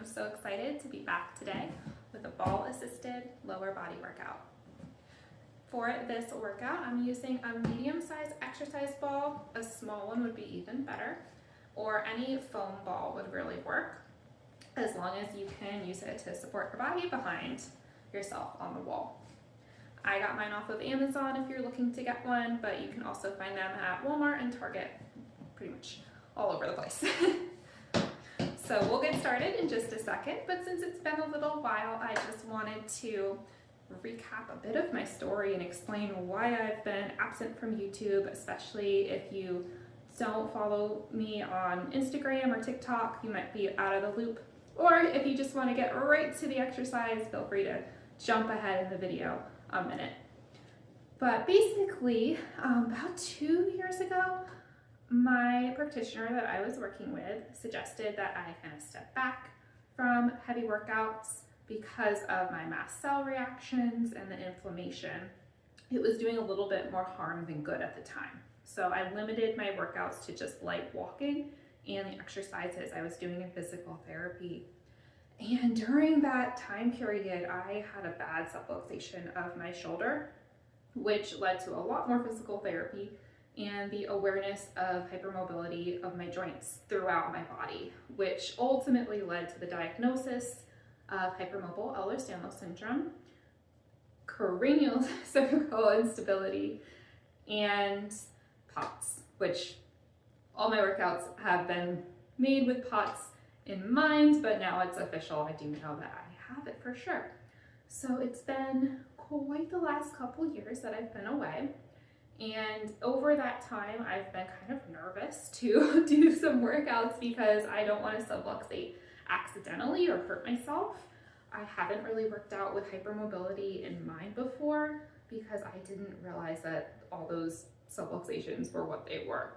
so excited to be back today with a ball-assisted lower body workout. For this workout, I'm using a medium-sized exercise ball. A small one would be even better, or any foam ball would really work, as long as you can use it to support your body behind yourself on the wall. I got mine off of Amazon if you're looking to get one, but you can also find them at Walmart and Target, pretty much all over the place. So we'll get started in just a second, but since it's been a little while, I just wanted to recap a bit of my story and explain why I've been absent from YouTube, especially if you don't follow me on Instagram or TikTok, you might be out of the loop. Or if you just want to get right to the exercise, feel free to jump ahead in the video a minute. But basically, about 2 years ago, my practitioner that I was working with suggested that I kind of step back from heavy workouts because of my mast cell reactions and the inflammation. It was doing a little bit more harm than good at the time. So I limited my workouts to just light walking and the exercises I was doing in physical therapy. And during that time period, I had a bad subluxation of my shoulder, which led to a lot more physical therapy and the awareness of hypermobility of my joints throughout my body, which ultimately led to the diagnosis of hypermobile Ehlers-Danlos syndrome, cranial cervical instability, and POTS, which all my workouts have been made with POTS in mind, but now it's official. I do know that I have it for sure. So it's been quite the last couple years that I've been away. And over that time, I've been kind of nervous to do some workouts because I don't want to subluxate accidentally or hurt myself. I haven't really worked out with hypermobility in mind before because I didn't realize that all those subluxations were what they were.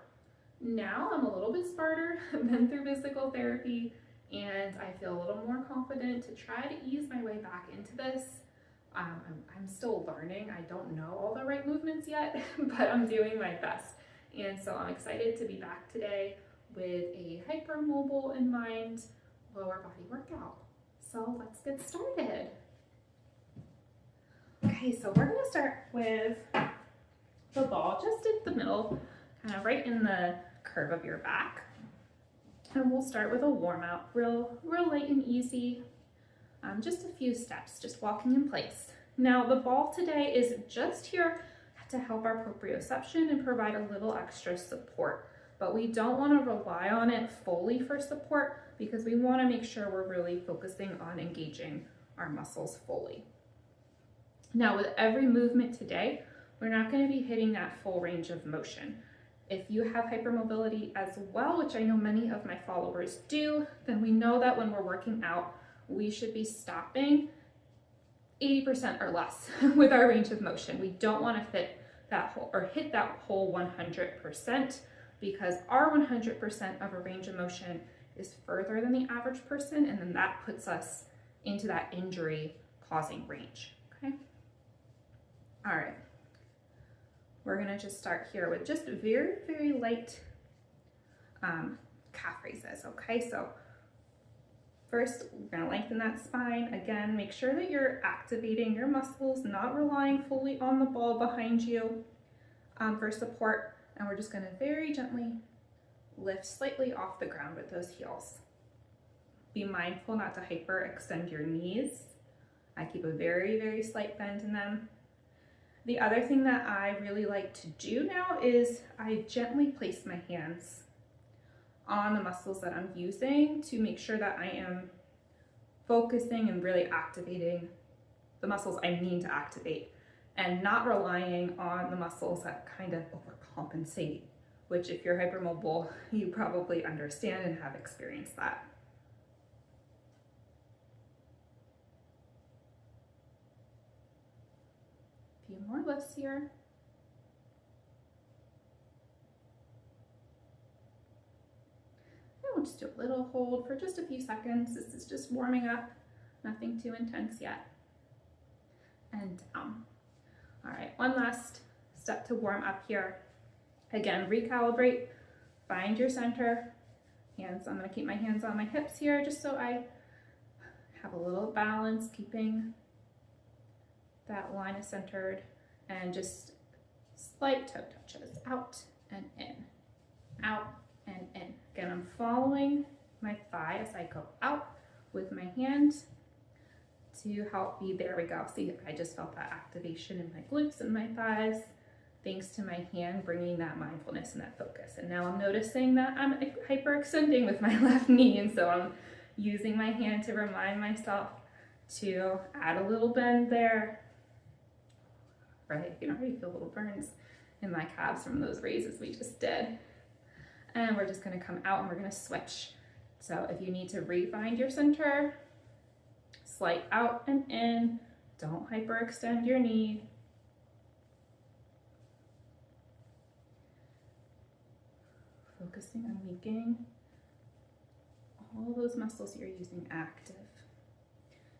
Now I'm a little bit smarter. I've been through physical therapy and I feel a little more confident to try to ease my way back into this. I'm still learning. I don't know all the right movements yet, but I'm doing my best. And so I'm excited to be back today with a hypermobile in mind lower body workout. So let's get started. Okay, so we're going to start with the ball just in the middle, kind of right in the curve of your back. And we'll start with a warm out, real light and easy. Just a few steps, just walking in place. Now the ball today is just here to help our proprioception and provide a little extra support, but we don't want to rely on it fully for support because we want to make sure we're really focusing on engaging our muscles fully. Now with every movement today, we're not going to be hitting that full range of motion. If you have hypermobility as well, which I know many of my followers do, then we know that when we're working out, we should be stopping 80% or less with our range of motion. We don't want to fit that whole or hit that whole 100% because our 100% of a range of motion is further than the average person, and then that puts us into that injury causing range. Okay. All right. We're going to just start here with just very light calf raises. Okay, so first, we're going to lengthen that spine. Again, make sure that you're activating your muscles, not relying fully on the ball behind you for support. And we're just going to very gently lift slightly off the ground with those heels. Be mindful not to hyperextend your knees. I keep a very slight bend in them. The other thing that I really like to do now is I gently place my hands on the muscles that I'm using to make sure that I am focusing and really activating the muscles I need to activate and not relying on the muscles that kind of overcompensate, which if you're hypermobile, you probably understand and have experienced that. A few more lifts here. We'll just do a little hold for just a few seconds. This is just warming up, nothing too intense yet. And down. All right, one last step to warm up here. Again, recalibrate, find your center. Hands, I'm gonna keep my hands on my hips here just so I have a little balance, keeping that line of centered, and just slight toe touches, out and in, out and in. Again, I'm following my thigh as I go out with my hand to help me. There we go. See, I just felt that activation in my glutes and my thighs, thanks to my hand bringing that mindfulness and that focus. And now I'm noticing that I'm hyperextending with my left knee, and so I'm using my hand to remind myself to add a little bend there. Right, you can already feel little burns in my calves from those raises we just did. And we're just gonna come out and we're gonna switch. So if you need to re-find your center, slight out and in, don't hyperextend your knee. Focusing on making all those muscles you're using active.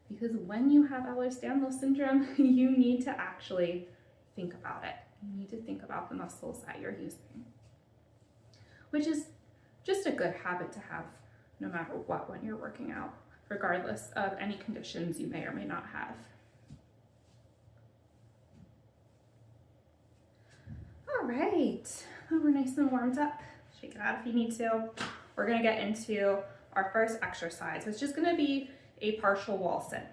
Because when you have Ehlers-Danlos syndrome, you need to actually think about it. You need to think about the muscles that you're using, which is just a good habit to have no matter what when you're working out, regardless of any conditions you may or may not have. All right, we're nice and warmed up. Shake it out if you need to. We're gonna get into our first exercise, which is gonna be a partial wall sit.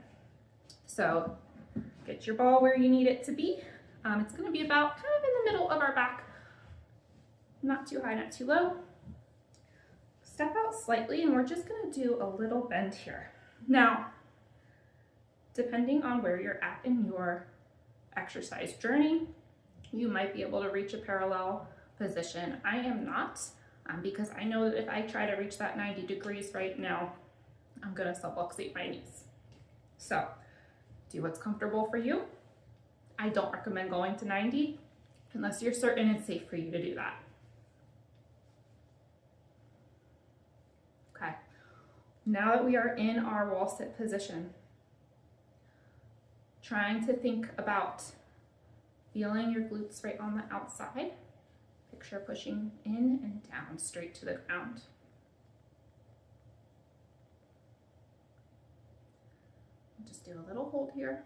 So get your ball where you need it to be. It's gonna be about kind of in the middle of our back, not too high, not too low. Step out slightly, and we're just gonna do a little bend here. Now, depending on where you're at in your exercise journey, you might be able to reach a parallel position. I am not, because I know that if I try to reach that 90 degrees right now, I'm gonna subluxate my knees. So do what's comfortable for you. I don't recommend going to 90 unless you're certain it's safe for you to do that. Okay, now that we are in our wall sit position, trying to think about feeling your glutes right on the outside. Picture pushing in and down straight to the ground. Just do a little hold here.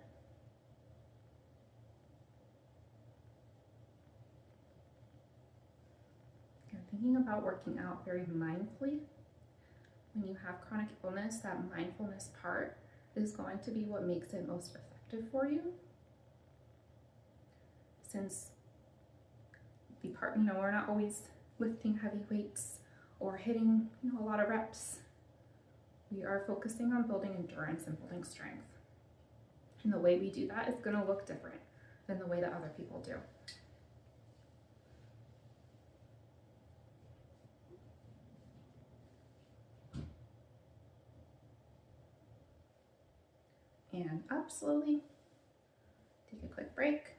You're thinking about working out very mindfully. When you have chronic illness, that mindfulness part is going to be what makes it most effective for you. Since the part, we're not always lifting heavy weights or hitting, a lot of reps. We are focusing on building endurance and building strength. And the way we do that is going to look different than the way that other people do. And up slowly. Take a quick break.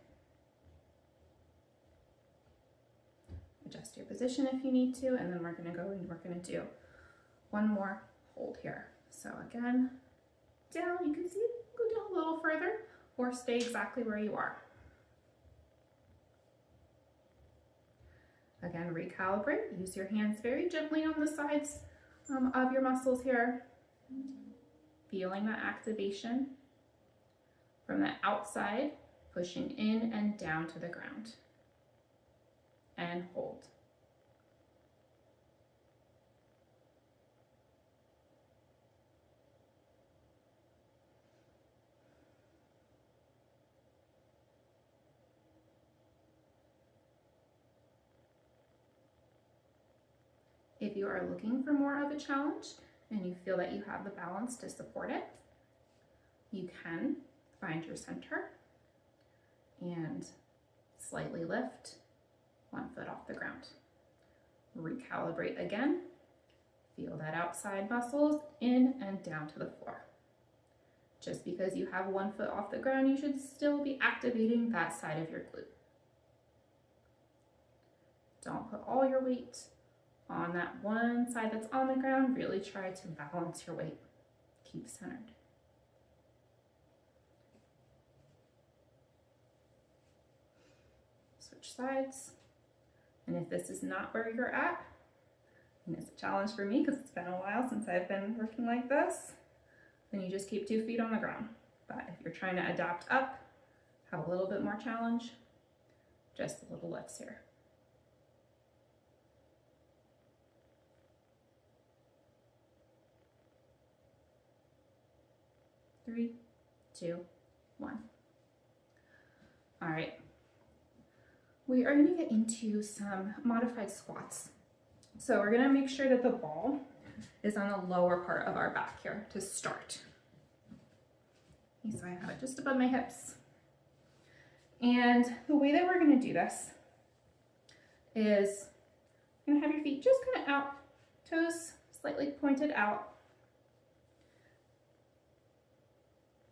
Adjust your position if you need to, and then we're going to go and we're going to do one more hold here. So again, down, you can see it, go down a little further, or stay exactly where you are. Again, recalibrate, use your hands very gently on the sides of your muscles here, feeling that activation from the outside, pushing in and down to the ground, and hold. If you are looking for more of a challenge and you feel that you have the balance to support it, you can find your center and slightly lift 1 foot off the ground. Recalibrate again. Feel that outside muscles in and down to the floor. Just because you have 1 foot off the ground, you should still be activating that side of your glute. Don't put all your weight on that one side that's on the ground. Really try to balance your weight. Keep centered. Switch sides. And if this is not where you're at, and it's a challenge for me because it's been a while since I've been working like this, then you just keep 2 feet on the ground. But if you're trying to adapt up, have a little bit more challenge, just the little lifts here. 3, 2, 1. All right. We are going to get into some modified squats. So we're going to make sure that the ball is on the lower part of our back here to start. Okay, so I have it just above my hips. And the way that we're going to do this is you're going to have your feet just kind of out, toes slightly pointed out.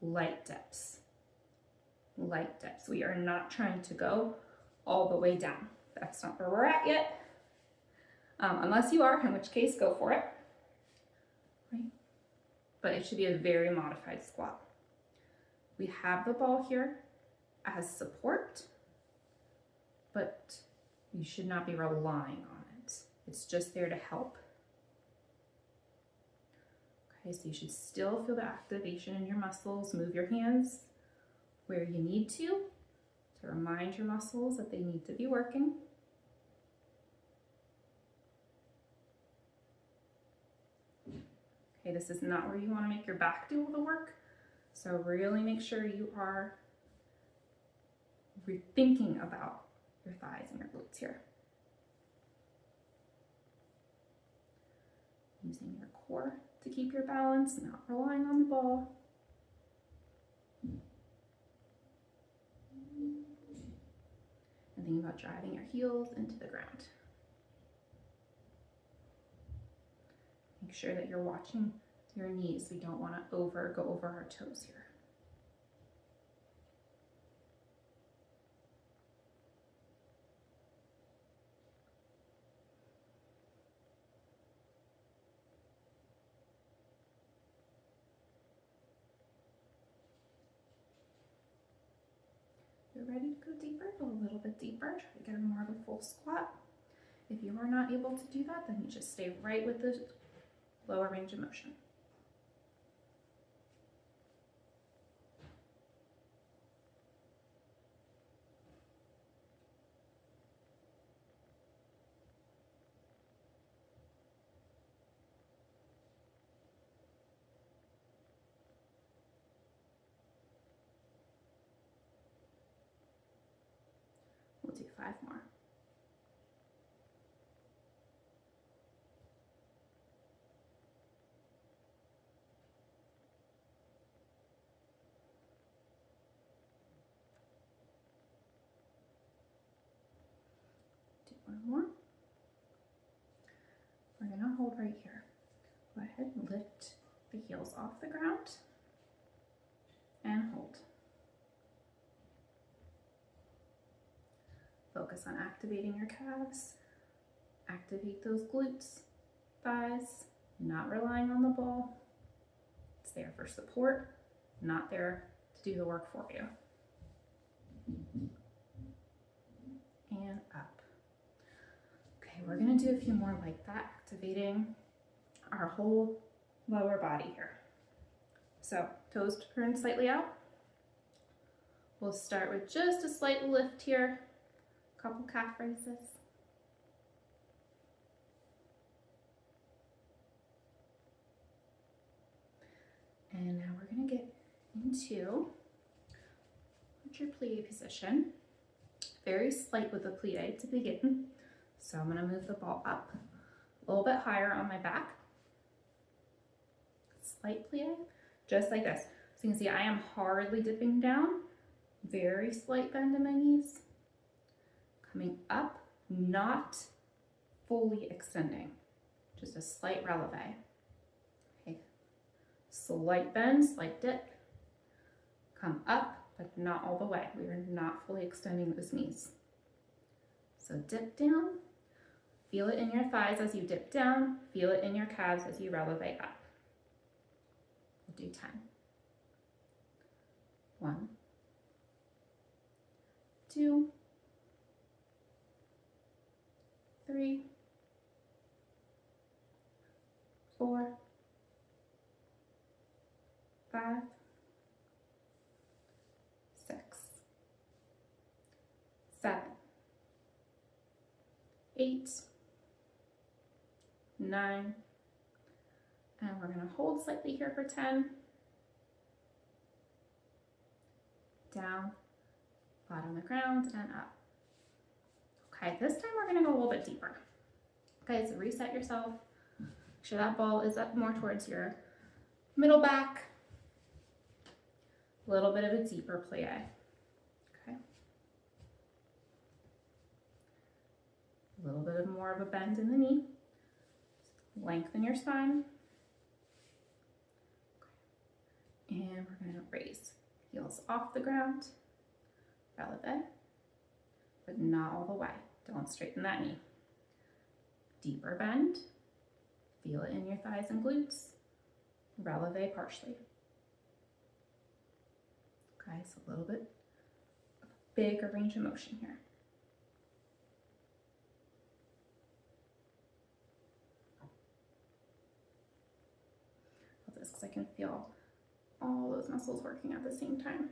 Light dips. Light dips. We are not trying to go all the way down. That's not where we're at yet. Unless you are, in which case go for it. Right? But it should be a very modified squat. We have the ball here as support, but you should not be relying on it. It's just there to help. Okay, so you should still feel the activation in your muscles. Move your hands where you need to remind your muscles that they need to be working. Okay, this is not where you want to make your back do all the work. So really make sure you are rethinking about your thighs and your glutes here. Using your core to keep your balance, not relying on the ball. And thinking about driving your heels into the ground. Make sure that you're watching your knees. We don't want to go over our toes here. You're ready to go deeper, go a little bit deeper, try to get more of a full squat. If you are not able to do that, then you just stay right with the lower range of motion. We'll do 5 more. Do 1 more. We're going to hold right here. Go ahead and lift the heels off the ground and hold. Focus on activating your calves. Activate those glutes, thighs, not relying on the ball. It's there for support, not there to do the work for you. And up. Okay, we're gonna do a few more like that, activating our whole lower body here. So toes turn slightly out. We'll start with just a slight lift here. Couple calf raises. And now we're going to get into your plie position. Very slight with the plie to begin. So I'm going to move the ball up a little bit higher on my back. Slight plie, just like this. So you can see I am hardly dipping down. Very slight bend in my knees. Coming up, not fully extending, just a slight releve. Okay, slight bend, slight dip. Come up, but not all the way. We are not fully extending those knees. So dip down, feel it in your thighs as you dip down, feel it in your calves as you releve up. We'll do 10. 1, 2, 3, 4, 5, 6, 7, 8, 9, and we're going to hold slightly here for 10, down, flat on the ground, and up. Okay, this time we're going to go a little bit deeper. Okay, so reset yourself. Make sure that ball is up more towards your middle back. A little bit of a deeper plie. Okay. A little bit more of a bend in the knee. Lengthen your spine. Okay. And we're going to raise heels off the ground. Releve, but not all the way. Don't straighten that knee. Deeper bend. Feel it in your thighs and glutes. Releve partially. Okay, so a little bit of a bigger range of motion here. Love this because I can feel all those muscles working at the same time.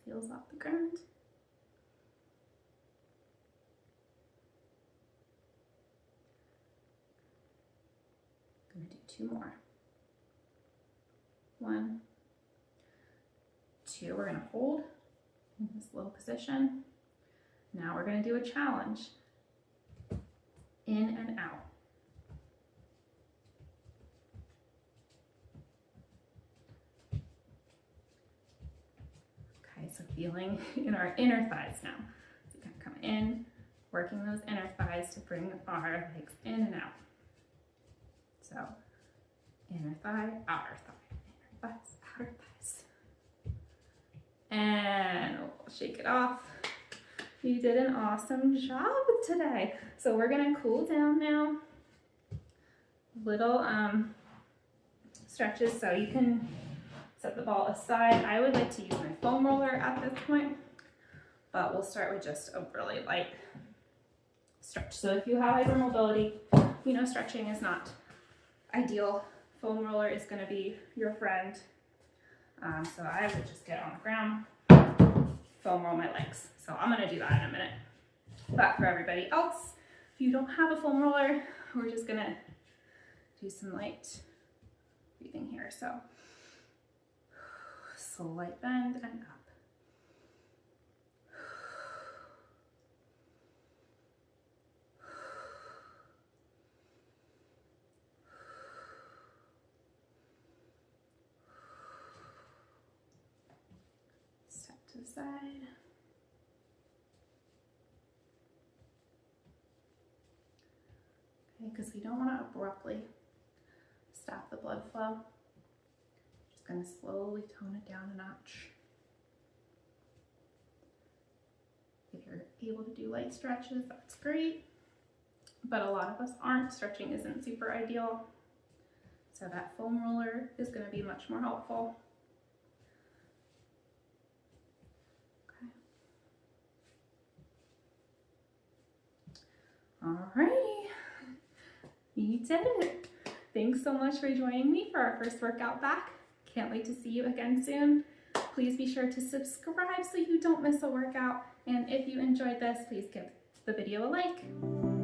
Heels off the ground. I'm going to do 2 more. 1, 2. We're going to hold in this low position. Now we're going to do a challenge. In and out. So feeling in our inner thighs now. So kind of come in, working those inner thighs to bring our legs in and out. So inner thigh, outer thigh, inner thighs, outer thighs. And we'll shake it off. You did an awesome job today. So we're gonna cool down now. Little stretches so you can set the ball aside. I would like to use my foam roller at this point, but we'll start with just a really light stretch. So if you have hypermobility, you know stretching is not ideal. Foam roller is going to be your friend. So I would just get on the ground, foam roll my legs. So I'm going to do that in a minute. But for everybody else, if you don't have a foam roller, we're just going to do some light breathing here. So slight bend and up. Step to the side. Okay, because we don't want to abruptly stop the blood flow. Going to slowly tone it down a notch. If you're able to do light stretches, that's great, but a lot of us aren't. Stretching isn't super ideal, so that foam roller is going to be much more helpful. Okay. Alrighty, you did it. Thanks so much for joining me for our first workout back. Can't wait to see you again soon. Please be sure to subscribe so you don't miss a workout. And if you enjoyed this, please give the video a like.